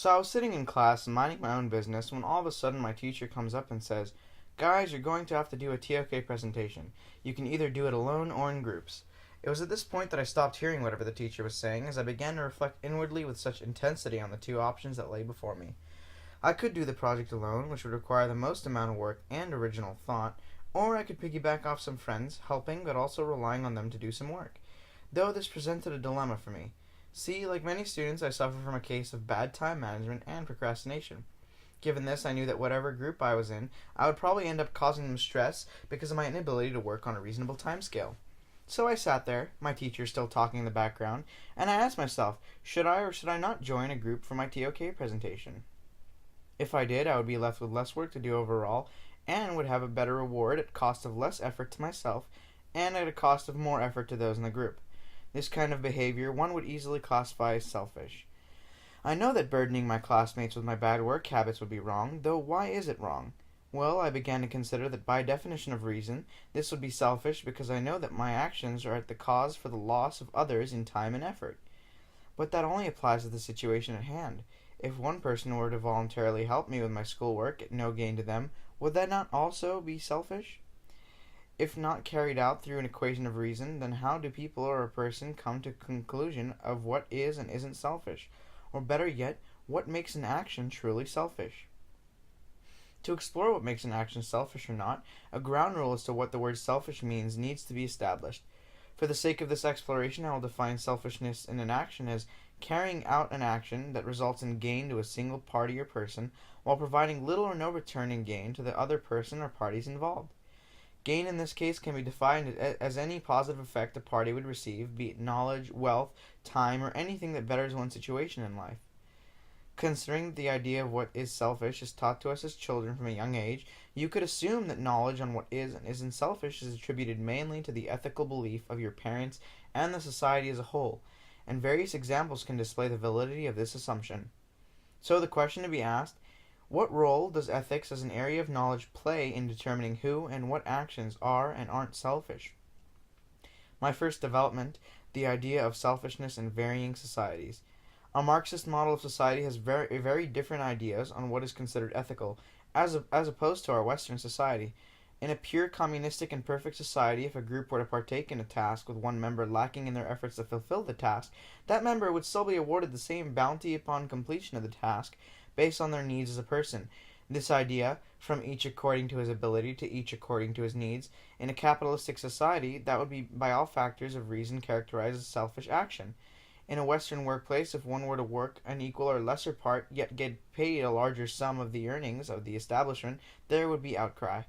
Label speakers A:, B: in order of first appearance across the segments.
A: So I was sitting in class and minding my own business when all of a sudden my teacher comes up and says, "Guys, you're going to have to do a TOK presentation. You can either do it alone or in groups." It was at this point that I stopped hearing whatever the teacher was saying as I began to reflect inwardly with such intensity on the two options that lay before me. I could do the project alone, which would require the most amount of work and original thought, or I could piggyback off some friends, helping but also relying on them to do some work. Though this presented a dilemma for me. See, like many students, I suffer from a case of bad time management and procrastination. Given this, I knew that whatever group I was in, I would probably end up causing them stress because of my inability to work on a reasonable time scale. So I sat there, my teacher still talking in the background, and I asked myself, should I or should I not join a group for my TOK presentation? If I did, I would be left with less work to do overall, and would have a better reward at cost of less effort to myself, and at a cost of more effort to those in the group. This kind of behavior one would easily classify as selfish. I know that burdening my classmates with my bad work habits would be wrong, though why is it wrong? Well, I began to consider that by definition of reason, this would be selfish because I know that my actions are at the cause for the loss of others in time and effort. But that only applies to the situation at hand. If one person were to voluntarily help me with my schoolwork at no gain to them, would that not also be selfish? If not carried out through an equation of reason, then how do people or a person come to a conclusion of what is and isn't selfish? Or better yet, what makes an action truly selfish? To explore what makes an action selfish or not, a ground rule as to what the word selfish means needs to be established. For the sake of this exploration, I will define selfishness in an action as carrying out an action that results in gain to a single party or person, while providing little or no return in gain to the other person or parties involved. Gain in this case can be defined as any positive effect a party would receive, be it knowledge, wealth, time, or anything that betters one's situation in life. Considering that the idea of what is selfish is taught to us as children from a young age, you could assume that knowledge on what is and isn't selfish is attributed mainly to the ethical belief of your parents and the society as a whole, and various examples can display the validity of this assumption. So the question to be asked: what role does ethics as an area of knowledge play in determining who and what actions are and aren't selfish? My first development, the idea of selfishness in varying societies. A Marxist model of society has very different ideas on what is considered ethical, as opposed to our Western society. In a pure communistic and perfect society, if a group were to partake in a task with one member lacking in their efforts to fulfill the task, that member would still be awarded the same bounty upon completion of the task, based on their needs as a person. This idea, from each according to his ability to each according to his needs, in a capitalistic society, that would be by all factors of reason characterized as selfish action. In a Western workplace, if one were to work an equal or lesser part, yet get paid a larger sum of the earnings of the establishment, there would be outcry.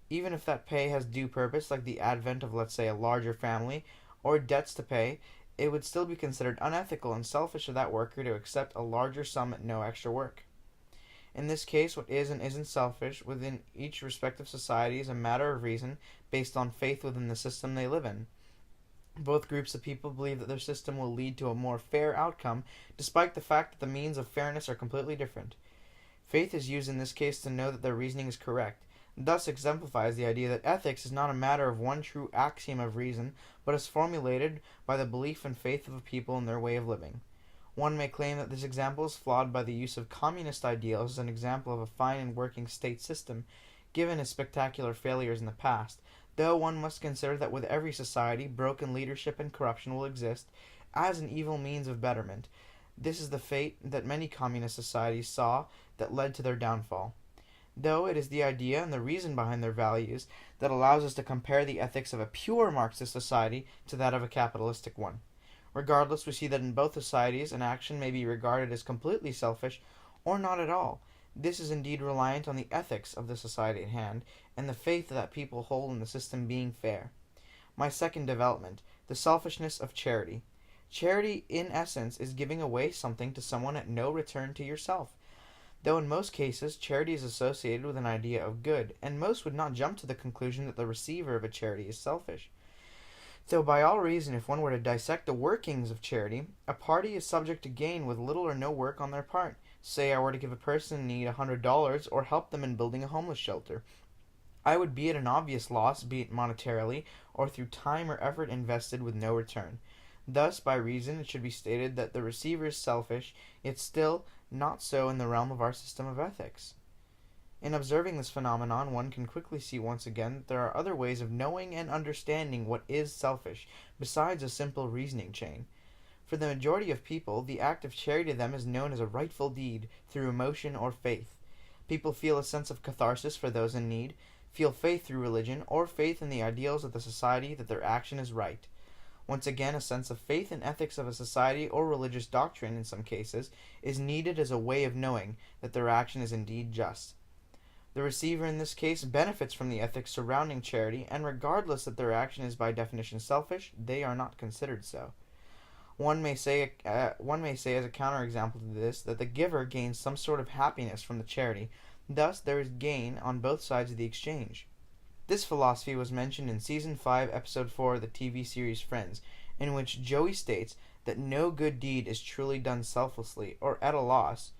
A: Even if that pay has due purpose, like the advent of, let's say, a larger family, or debts to pay, it would still be considered unethical and selfish of that worker to accept a larger sum at no extra work. In this case, what is and isn't selfish within each respective society is a matter of reason based on faith within the system they live in. Both groups of people believe that their system will lead to a more fair outcome, despite the fact that the means of fairness are completely different. Faith is used in this case to know that their reasoning is correct, and thus exemplifies the idea that ethics is not a matter of one true axiom of reason, but is formulated by the belief and faith of a people in their way of living. One may claim that this example is flawed by the use of communist ideals as an example of a fine and working state system, given its spectacular failures in the past, though one must consider that with every society, broken leadership and corruption will exist as an evil means of betterment. This is the fate that many communist societies saw that led to their downfall. Though it is the idea and the reason behind their values that allows us to compare the ethics of a pure Marxist society to that of a capitalistic one. Regardless, we see that in both societies an action may be regarded as completely selfish or not at all. This is indeed reliant on the ethics of the society at hand, and the faith that people hold in the system being fair. My second development, the selfishness of charity. Charity, in essence, is giving away something to someone at no return to yourself. Though in most cases, charity is associated with an idea of good, and most would not jump to the conclusion that the receiver of a charity is selfish. Though by all reason, if one were to dissect the workings of charity, a party is subject to gain with little or no work on their part. Say I were to give a person in need $100 or help them in building a homeless shelter. I would be at an obvious loss, be it monetarily or through time or effort invested with no return. Thus, by reason, it should be stated that the receiver is selfish, yet still not so in the realm of our system of ethics. In observing this phenomenon, one can quickly see once again that there are other ways of knowing and understanding what is selfish, besides a simple reasoning chain. For the majority of people, the act of charity to them is known as a rightful deed, through emotion or faith. People feel a sense of catharsis for those in need, feel faith through religion, or faith in the ideals of the society that their action is right. Once again, a sense of faith in ethics of a society or religious doctrine, in some cases, is needed as a way of knowing that their action is indeed just. The receiver in this case benefits from the ethics surrounding charity, and regardless that their action is by definition selfish, they are not considered so. One may say as a counterexample to this that the giver gains some sort of happiness from the charity, thus there is gain on both sides of the exchange. This philosophy was mentioned in Season 5, Episode 4 of the TV series Friends, in which Joey states that no good deed is truly done selflessly or at a loss,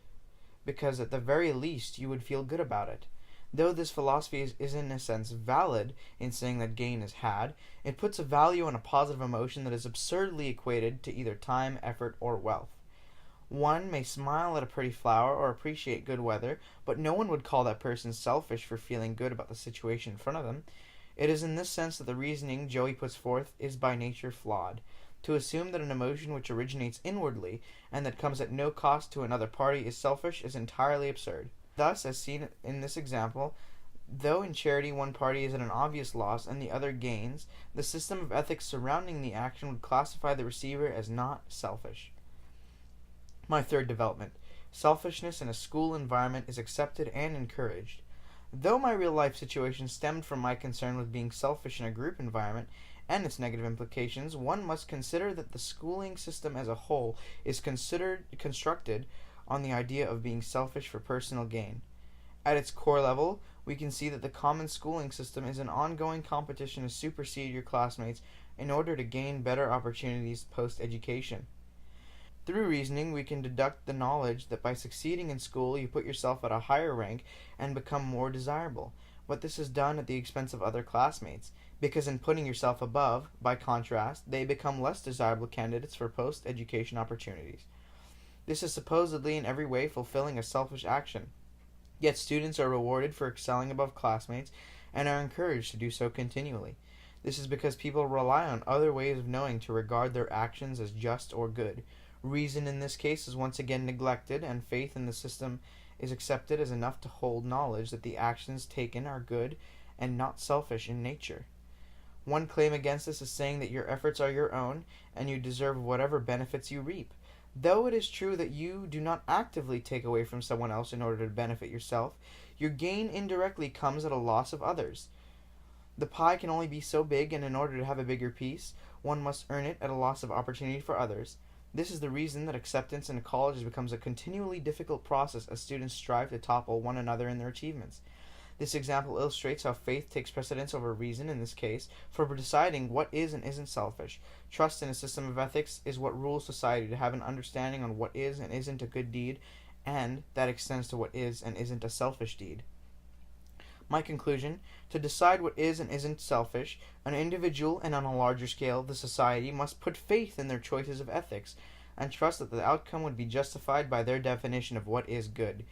A: because at the very least you would feel good about it. Though this philosophy is in a sense valid in saying that gain is had, it puts a value on a positive emotion that is absurdly equated to either time, effort, or wealth. One may smile at a pretty flower or appreciate good weather, but no one would call that person selfish for feeling good about the situation in front of them. It is in this sense that the reasoning Joey puts forth is by nature flawed. To assume that an emotion which originates inwardly and that comes at no cost to another party is selfish is entirely absurd. Thus, as seen in this example, though in charity one party is at an obvious loss and the other gains, the system of ethics surrounding the action would classify the receiver as not selfish. My third development. Selfishness in a school environment is accepted and encouraged. Though my real-life situation stemmed from my concern with being selfish in a group environment and its negative implications, one must consider that the schooling system as a whole is constructed on the idea of being selfish for personal gain. At its core level, we can see that the common schooling system is an ongoing competition to supersede your classmates in order to gain better opportunities post-education. Through reasoning, we can deduct the knowledge that by succeeding in school you put yourself at a higher rank and become more desirable, but this is done at the expense of other classmates, because in putting yourself above, by contrast, they become less desirable candidates for post-education opportunities. This is supposedly in every way fulfilling a selfish action. Yet students are rewarded for excelling above classmates and are encouraged to do so continually. This is because people rely on other ways of knowing to regard their actions as just or good. Reason in this case is once again neglected, and faith in the system is accepted as enough to hold knowledge that the actions taken are good and not selfish in nature. One claim against this is saying that your efforts are your own and you deserve whatever benefits you reap. Though it is true that you do not actively take away from someone else in order to benefit yourself, your gain indirectly comes at a loss of others. The pie can only be so big, and in order to have a bigger piece, one must earn it at a loss of opportunity for others. This is the reason that acceptance in colleges becomes a continually difficult process as students strive to topple one another in their achievements. This example illustrates how faith takes precedence over reason in this case for deciding what is and isn't selfish. Trust in a system of ethics is what rules society to have an understanding on what is and isn't a good deed, and that extends to what is and isn't a selfish deed. My conclusion: to decide what is and isn't selfish, an individual and on a larger scale the society must put faith in their choices of ethics and trust that the outcome would be justified by their definition of what is good.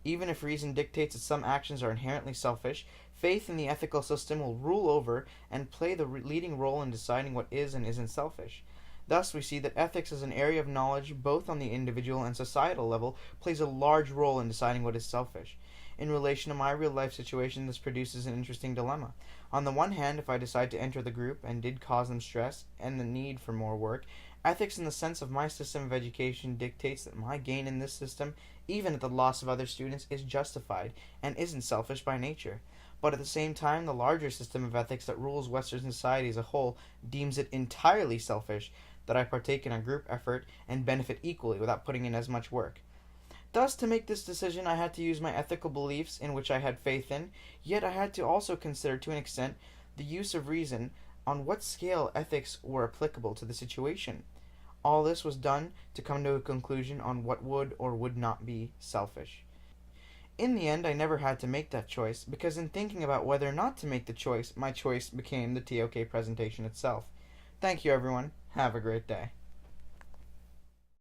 A: Even if reason dictates that some actions are inherently selfish, faith in the ethical system will rule over and play the leading role in deciding what is and isn't selfish. Thus, we see that ethics as an area of knowledge, both on the individual and societal level, plays a large role in deciding what is selfish. In relation to my real-life situation, this produces an interesting dilemma. On the one hand, if I decide to enter the group and did cause them stress and the need for more work, ethics in the sense of my system of education dictates that my gain in this system, even at the loss of other students, is justified and isn't selfish by nature. But at the same time, the larger system of ethics that rules Western society as a whole deems it entirely selfish that I partake in a group effort and benefit equally without putting in as much work. Thus, to make this decision, I had to use my ethical beliefs in which I had faith in, yet I had to also consider, to an extent, the use of reason on what scale ethics were applicable to the situation. All this was done to come to a conclusion on what would or would not be selfish. In the end, I never had to make that choice, because in thinking about whether or not to make the choice, my choice became the TOK presentation itself. Thank you, everyone. Have a great day.